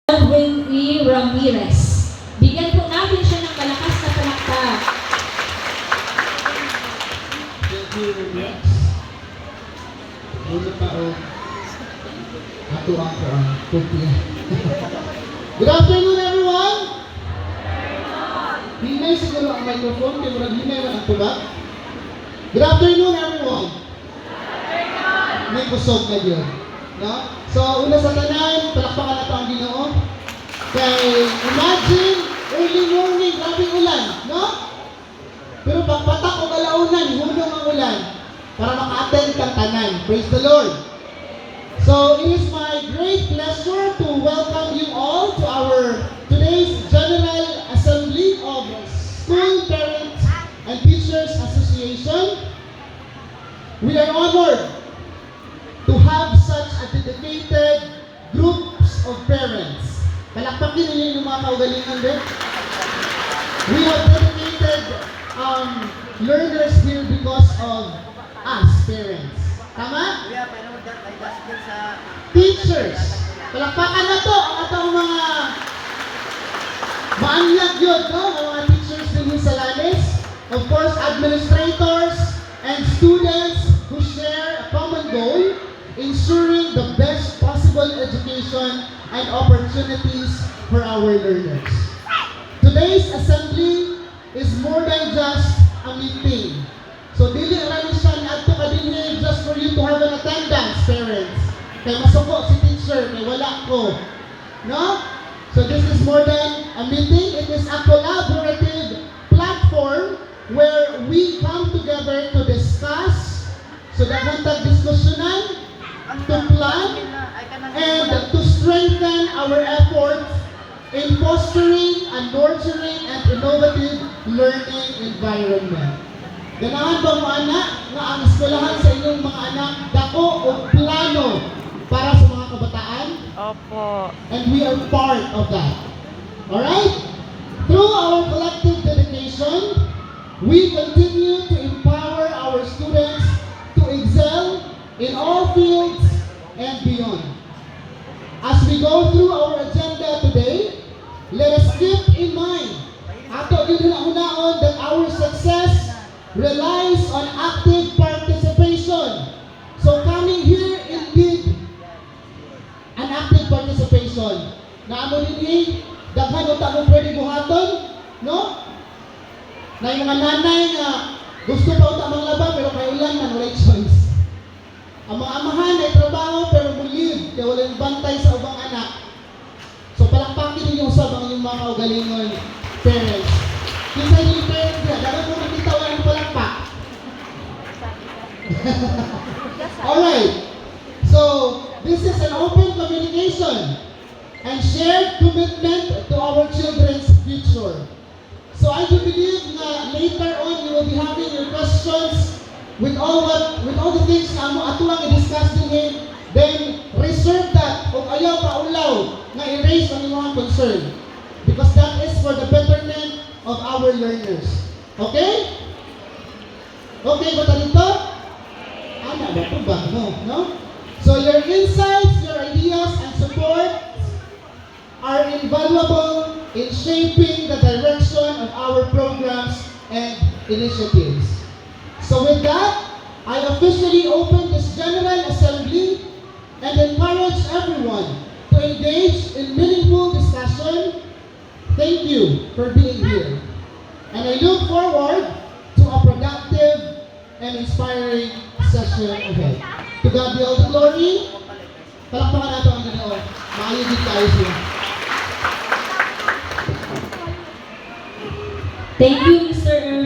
Edwin E. Ramirez. Bigyan po natin siya ng malakas na palakpak. Thank you, Rex. Muna pa o ato ang kopya. Good afternoon, everyone! Hinay siguro ang microphone, kaya murag hinay man ang tubag. Good afternoon, everyone! May kusog na yun. No? So, una sa tanan, palakpakan na ito ang Ginoo. Kaya, imagine, early morning, grabing ulan, no? Pero pagpatak o kalaunan, hunong ang ulan para maka-attend kang tanan. Praise the Lord! So, it is my great pleasure to welcome you all to our today's General Assembly of School Parents and Teachers Association. We are honored to have such a dedicated groups of parents. Palakpakin ninyo yung mga kaugalingan din. We have dedicated learners here because of us, parents. Tama? Teachers. Palakpakan na to ang atong mga maanyag yun, no? Mga teachers din sa Lanes. Of course, administrators and students who share a common goal, ensuring the best possible education and opportunities for our learners. Today's assembly is more than just a meeting. So, dili lang siya adto ka din just for you to have an attendance, parents. Kaya masuko si teacher, kaya wala ko. No? So, this is more than a meeting. It is a collaborative platform where we come together to discuss, so daghang diskusyonan, to plan, and to strengthen our efforts in fostering a nurturing and innovative learning environment. Ganahan ba mo anak nga ang eskwelahan sa inyong mga anak dako o plano para sa mga kabataan? Opo. And we are part of that. Alright? Through our collective dedication, we continue to empower our students to excel in all fields and beyond. As we go through our agenda today, let us keep in mind ato gyud hunaon that our success relies on active participation. So coming here indeed an active participation. Naamo dinhi daghan unta mo pwede buhaton, no? Na yung mga nanay nga gusto pa unta manglaba pero kay ulan man walay choice. Ang mga amahan ay trabaho pero mulid kaya walang bantay sa ubang anak. So palakpakin ninyo sa mga mga kaugalingon parents. Kinsa yung parents niya, dapat mo makita walang palakpak. Alright, so this is an open communication and shared commitment to our children's future. So I do believe na later on you will be having your questions with all the things na mo atuang i-discuss din, then reserve that kung ayaw pa ulaw na erase ang inyong concern, because that is for the betterment of our learners. Okay? Okay ba dito? Ana ba ito ba? No? So your insights, your ideas, and support are invaluable in shaping the direction of our programs and initiatives. So with that, I officially open this General Assembly and encourage everyone to engage in meaningful discussion. Thank you for being here. And I look forward to a productive and inspiring session ahead. To God be all the glory. Palakpakan natin ang Ginoo. Maayo din tayo siya. Thank you, Mr.